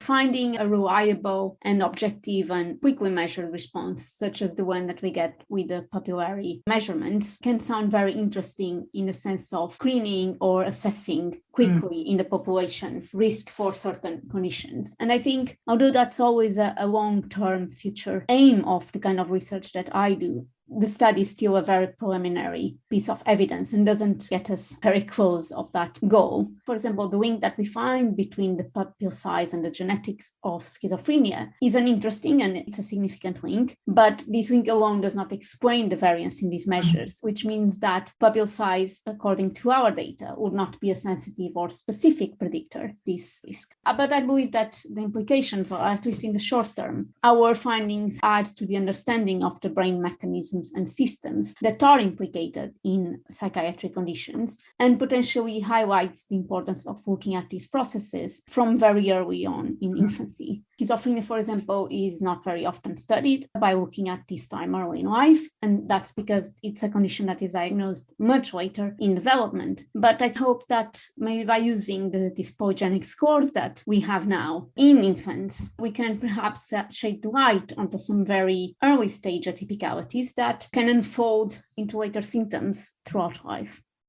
finding a reliable and objective and quickly measured response, such as the one that we get with the pupillary measurements, can sound very interesting in the sense of screening or assessing quickly in the population risk for certain conditions. And I think, although that's always a long-term future aim of the kind of research that I do, the study is still a very preliminary piece of evidence and doesn't get us very close of that goal. For example, the link that we find between the pupil size and the genetics of schizophrenia is an interesting and it's a significant link, but this link alone does not explain the variance in these measures, which means that pupil size, according to our data, would not be a sensitive or specific predictor of this risk. But I believe that the implications, or at least in the short term, our findings add to the understanding of the brain mechanisms and systems that are implicated in psychiatric conditions, and potentially highlights the importance of looking at these processes from very early on in infancy. Schizophrenia, for example, is not very often studied by looking at this time early in life, and that's because it's a condition that is diagnosed much later in development. But I hope that maybe by using these polygenic scores that we have now in infants, we can perhaps shed light onto some very early stage atypicalities that can unfold into later symptoms throughout life.